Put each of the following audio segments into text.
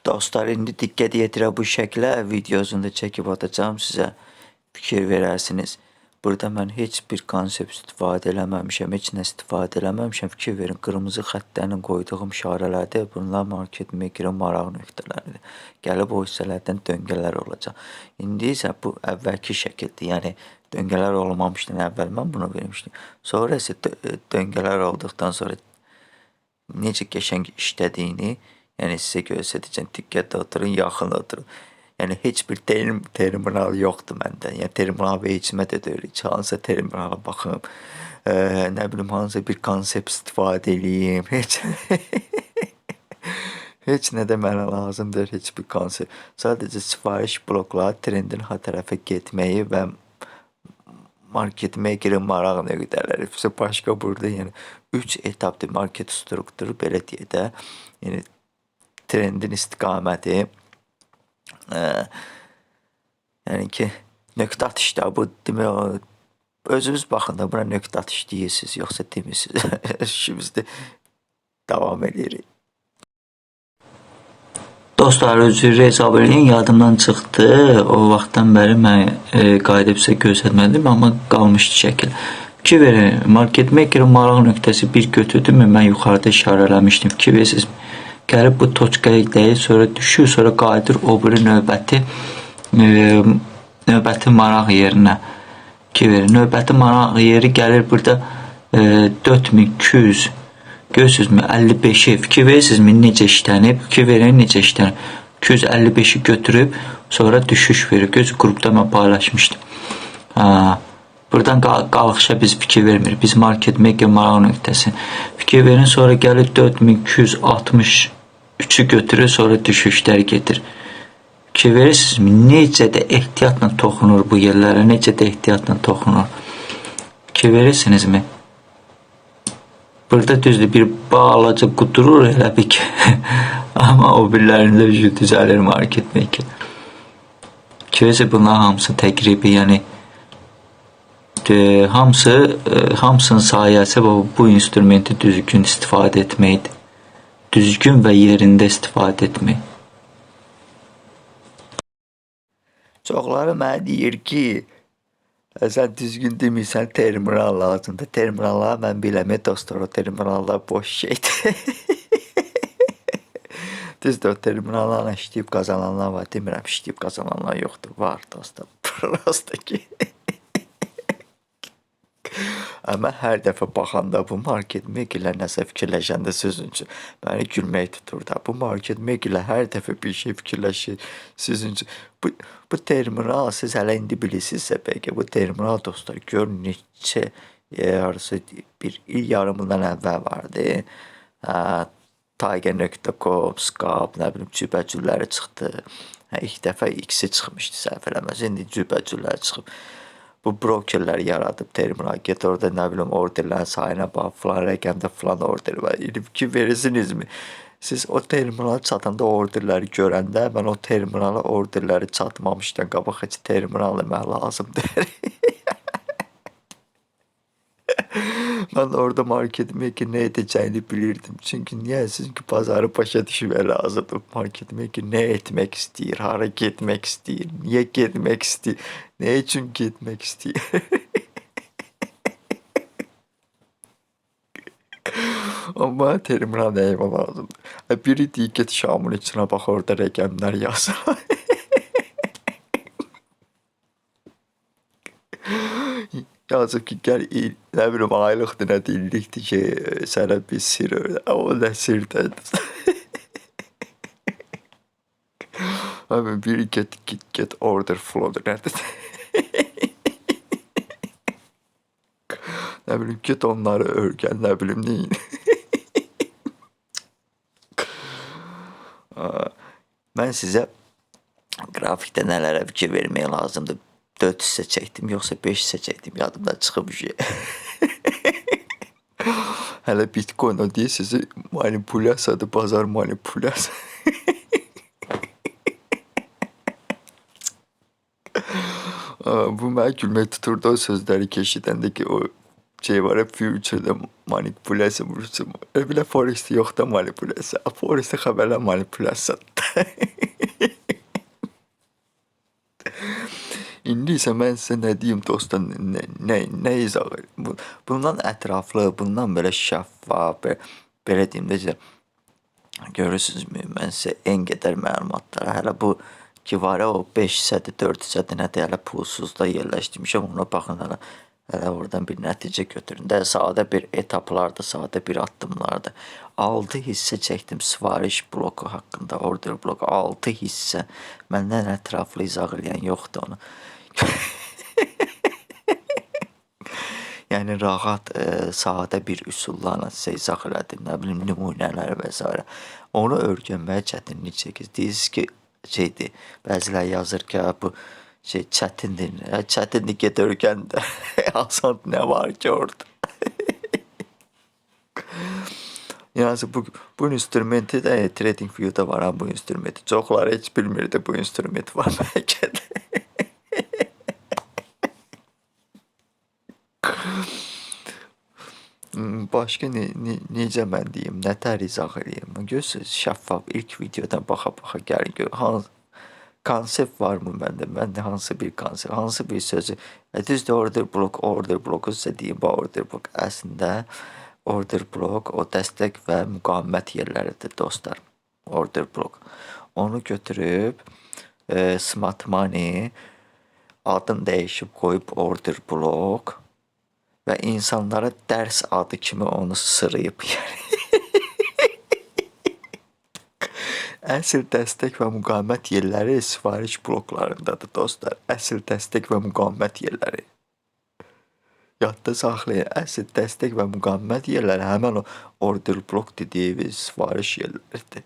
Dostlar, indi diqqət yetirə bu şəklə videosunu da çəkib atacağım sizə. Fikir verərsiniz. Burada mən heç bir konsept istifadə eləməmişəm, heç nə istifadə eləməmişəm. Fikir verin, qırmızı xəttlərin qoyduğum işarələrdir. Bunlar market makerin maraq nöqtələridir. Gəlib o hissələrdən döngələr olacaq. İndi isə bu əvvəlki şəkildir. Yəni döngələr olmamışdan əvvəl mən bunu vermişdim. Sonra isə döngələr olduqdan sonra necə qəşəng işlədiyini, yəni sizə göstərəcəm. Diqqətlə oturun, yaxın oturun. Yəni heç bir terminal yoxdur məndə. Yəni terminal vecimə də deyil. Hansısa terminala baxım. Nə bilim, hansısa bir konsept istifadə edeyim. Heç nə də mənə lazımdır, heç bir konsept. Sadəcə sifariş blokları trendin ha tərəfə getməyi və market makerin maraq nöqtələri. Başqa burada yəni 3 etaplı market strukturu belə deyə də. Yəni trendin istiqaməti, yəni ki, nöqtə atışda bu demək, özünüz baxın da buna nöqtə atış deyirsiniz, yoxsa demirsiniz. İşimizdə davam edirik. Dostlar, özür hesab edin, yadımdan çıxdı. O vaxtdan bəri mən qayıdıb sizə göstərmədim, amma qalmışdı şəkil. Fikir verin, market makerin maraq nöqtəsi bir götürdümü, mən yuxarıda işarələmişdim. Fikir verirsiniz, gəlib bu toçkaya deyil, sonra düşür, sonra qayıdır o biri növbəti maraq yerinə. Fikir verin, növbəti maraq yeri gəlir burada 4200, görürsünüzmü, 55'i, fikir verirsinizmi necə işlənib, fikir verin necə işlənib. 255'i götürüb, sonra düşüş verir. Gözü qrupda mən paylaşmışdım. Buradan qalxışa biz fikir vermirik. Biz market maker maraq nöqtəsi. Fikir verin, sonra gəlir 4263'ü götürür, sonra düşüşlər getir. Fikir verirsinizmi? Necə də ehtiyatla toxunur bu yerlərə, necə də ehtiyatla toxunur. Fikir verirsinizmi? Burada düzdür, bir balaca qudurur elə bir ki. Amma o birilərində düzəlir market maker. Fikir verirsiniz, bunlar hamısı təqribi, yəni hamısının sayəsi bu instrumenti düzgün istifadə etməkdir. Düzgün və yerində istifadə etmək. Çoxları mənə deyir ki, sən düzgün demirsən, terminal lazımdır. Terminallar mən biləmə dostlar, o terminallar boş şeydir. Düzdür, o terminallarla işləyib qazananlar var. Demirəm, işləyib qazananlar yoxdur. Var dostlar, prosta ki. Amma hər dəfə baxanda bu market makerlər nəsə fikirləşəndə sözün üçün məni gülmək tutur da. Bu market makerlər hər dəfə bir şey fikirləşir sözün üçün. Bu terminal siz hələ indi bilirsinizsə bəlkə bu terminal dostlar gör neçə yarısı bir il yarımından əvvəl vardı. Tiger.com, Skype, nə bilim cübəcülləri çıxdı. İlk dəfə X-i çıxmışdı səhv eləməz. İndi cübəcülləri çıxıb. Bu brokerlər yaradıb terminal. Get orada nə bilim orderlərin sayına bax, falan rəqəmdə falan order var. Ki verirsinizmi? Siz o terminala çatanda orderləri görəndə mən o terminala orderləri çatmamışdan qabaq heç terminal demə lazımdır. Mən orada market maker nə edəcəyini bilirdim. Çünki niyə? Çünki bazarı başa düşmək lazımdır. Market maker nə etmək istəyir, hara getmək istəyir, niyə getmək istəyir, nə üçün getmək istəyir. Amma terminal nəyimə lazımdır. Biri deyir, get Şamın içinə bax, orada rəqəmlər yazır. Yazıb ki, gəl, nə bilim, aylıqdır, nə deyillikdir ki, sənə bir sir öyrə. O nə sirdir? Abi biri get order flow'dur, nədir? Nə bilim, get onları örgən, nə bilim, neyin? Mən sizə qrafikdə nələrə fikir vermək lazımdır. 4 hissə çəkdim, yoxsa 5 hissə çəkdim, yadımdan çıxıb bir şey. Hələ Bitcoin o deyil, sizi manipulyasiyadır, bazar manipulyasiyası. Bu mənə gülmək tuturdu o sözləri keşidəndə ki, o şey var ya, future'da manipulyasiya vurursun. Belə Forex'də yox da manipulyasiya. Forex'də xəbərlər manipulyasiyadır. İndi isə mən sizə nə deyim dostlar, nə izah edim. Bundan ətraflı, bundan belə şəffaf, belə deyim də sizə. Görürsünüzmü? Mən sizə en qədər məlumatları, hələ bu ki var ya, o 5 hissədir, 4 hissədir, nədir, hələ pulsuzda yerləşdirmişəm. Ona baxın, hələ oradan bir nəticə götürün də, sadə bir etaplarda, sadə bir addımlarda. 6 hissə çəkdim sifariş bloku haqqında, order bloku 6 hissə. Məndən ətraflı izah edən yoxdur onu. Yəni rahat, sadə bir üsullarla sizə izah elədim, nə bilim nümunələr və s. Onu öyrənməyə çətinlik çəkirsiniz. Deyirsiniz ki, şeydir, bəzilər yazır ki, bu şey çətindir. Çətindir, get öyrən də. Asan nə var ki orada? Yəni bu instrumenti də TradingView-da var bu instrumenti. Çoxları heç bilmirdi bu instrument var bəlkə də. Başqa necə mən deyim, nətər izah edeyim? Görürsünüz, şəffaf ilk videodan baxa gəlin gör. Konsept varmı məndə? Məndə hansı bir konsept, hansı bir sözü? Düzdür, order bloku sizə deyim, bu order blok əslində order blok o dəstək və müqavimət yerləridir dostlar. Order blok. Onu götürüb smart money adını dəyişib qoyub order blok və insanlara dərs adı kimi onu sırayıb. Əsl dəstək və müqavimət yerləri sifariş bloklarındadır dostlar. Əsl dəstək və müqavimət yerləri. Yadda saxlayın, əsl dəstək və müqavimət yerləri həmən o order blok dediyimiz sifariş yerləridir.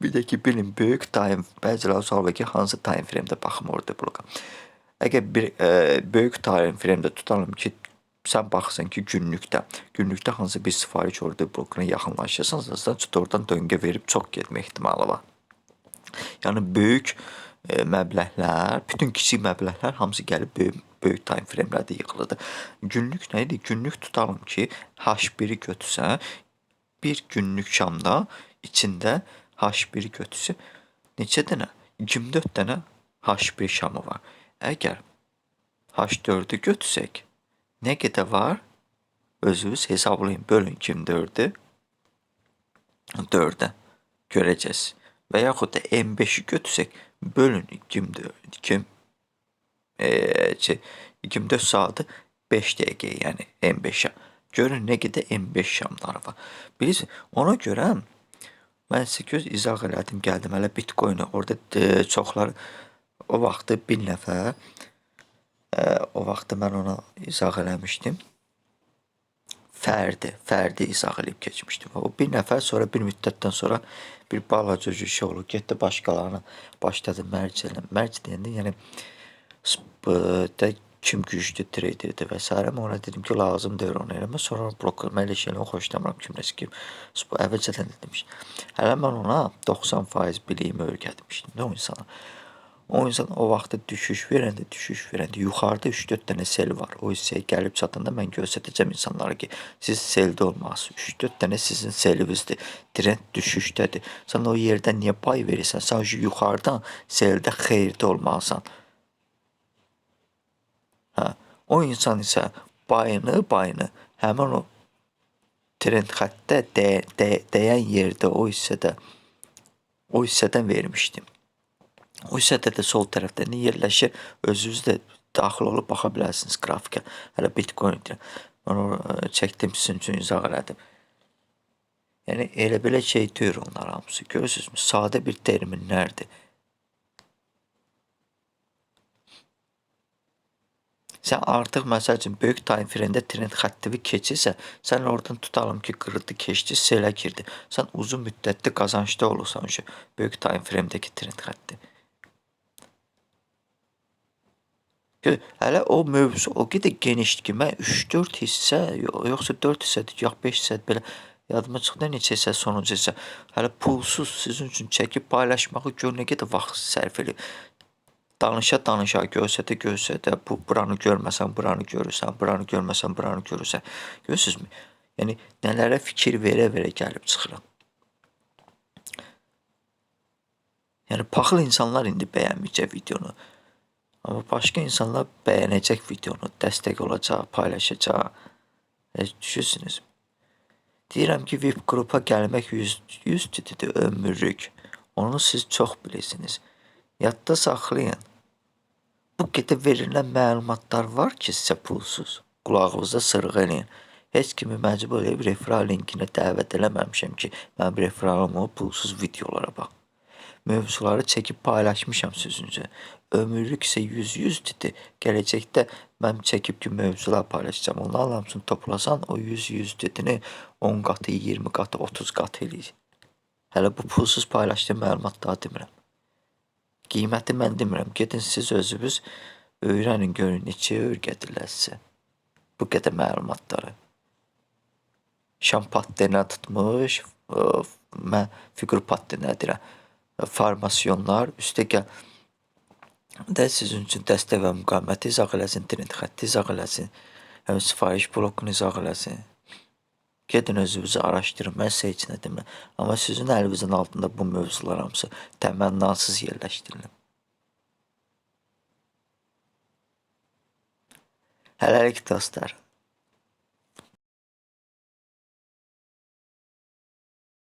Bir də ki, bilin, böyük time, bəziləri sual ki, hansı time frame-də baxım order bloka. Əgər bir böyük time frame-də tutalım ki, sən baxırsan ki, günlükdə hansı bir sifariş order blokuna yaxınlaşırsan, zaten oradan döngə verib çox getmə ehtimalı var. Yəni böyük məbləğlər, bütün kiçik məbləğlər hamısı gəlib böyük time frame-lərdə yığılır. Günlük nə idi? Günlük tutalım ki, H1-i götürsən, bir günlük şamda içində H1-i götürsə, neçə dənə? 24 dənə H1 şamı var. Əgər H4-ü götürsək, nə qədər var? Özünüz hesablayın, bölün 24-ü 4-ə görəcəz. Və yaxud da M5-i götürsək, bölün 24 saatı 5 dəqiqəyə, yəni M5-ə. Görün nə qədər M5 şamları var. Bilirsiniz, ona görə mən sizə göz izah elədim, gəldim hələ Bitcoin-u. Orada çoxları o vaxtı bir nəfər, o vaxtı mən ona izah eləmişdim. Fərdi izah edib keçmişdim. O bir nəfər sonra bir müddətdən sonra bir balaca şey olub, getdi başqalarına başladı mərc eləmə. Mərc deyəndə, yəni kim güclü traderdir və s. Ona dedim ki, lazım deyil onu eləmə. Sonra blok elə şeyləri xoşlamıram kimləsə ki, əvvəlcədən də demiş. Hələ mən ona 90% biliyimi öyrətmişdim o insana. O insan o vaxtda düşüş verəndə, yuxarıda 3-4 dənə sel var. O hissəyə gəlib çatanda mən göstərəcəm insanlara ki, siz seldə olmalısınız. 3-4 dənə sizin selinizdir. Trend düşüşdədir. Sən o yerdən niyə pay verirsən? Sən yuxarıdan seldə xeyirdə olmalısan. O insan isə bayını həmin o trend xəttə dəyən yerdə o hissədən vermişdim. O hissədə də sol tərəfdə nə yerləşir, özünüz də daxil olub baxa bilərsiniz qrafikə. Hələ Bitcoin-dir. Mən onu çəkdim, sizin üçün izah elədim. Yəni, elə belə şey deyir onlar hamısı. Görürsünüzmü? Sadə bir terminlərdir. Sən artıq, məsəl üçün, böyük time frame-də trend xəttini keçirsə, sən oradan tutalım ki, qırdı, keçdi, selə girdi. Sən uzun müddətli qazancda olursan ki, böyük time frame-dəki trend xətti. Hələ o mövzu o qədər genişdir ki, mən 3-4 hissə, yoxsa 4 hissədir, yox 5 hissədir, belə yadıma çıxdı neçə hissə, sonuncu hissə. Hələ pulsuz sizin üçün çəkib paylaşmağı gör nə qədər vaxt sərf edir. Danışa, göstərə, buranı görməsən, buranı görürsən, buranı görməsən, buranı görürsən. Görürsünüzmü? Yəni nələrə fikir verə-verə gəlib çıxıram. Yəni paxıl insanlar indi bəyənməyəcək videonu. Amma başqa insanlar bəyənəcək videonu, dəstək olacaq, paylaşacaq. Düşünürsünüz. Deyirəm ki, VIP qrupa gəlmək 100 tididir, ömürlük. Onu siz çox bilirsiniz. Yadda saxlayın. Bu qədər verilən məlumatlar var ki, sizə pulsuz. Qulağınıza sırğı eləyin. Heç kimi məcbur edib referral linkinə dəvət eləməmişəm ki, mənim referalımı pulsuz videolara bax. Mövzuları çəkib paylaşmışam sözünüzə. Ömürlük isə 100 tidir. Gələcəkdə mən çəkib ki, mövzular paylaşacağam. Onların hamısını toplasan, o 100 tidini 10 qatı, 20 qatı, 30 qatı eləyir. Hələ bu pulsuz paylaşdığım məlumatları demirəm. Qiyməti mən demirəm. Gedin siz özünüz öyrənin, görün neçə öyrədirlər sizə. Bu qədər məlumatları. Şam patlayına tutmuş, mən fiqur patlayına deyirəm. Formasyonlar, üstəgəl də sizin üçün dəstək və müqaviməti izah eləsin, internet xətti izah eləsin, sifariş blokunu izah eləsin. Gedin özünüzü araşdırın, mən sizə heç nə demirəm. Amma sizin əlinizin altında bu mövzular hamısı təmənnasız yerləşdirilib. Hələlik dostlar.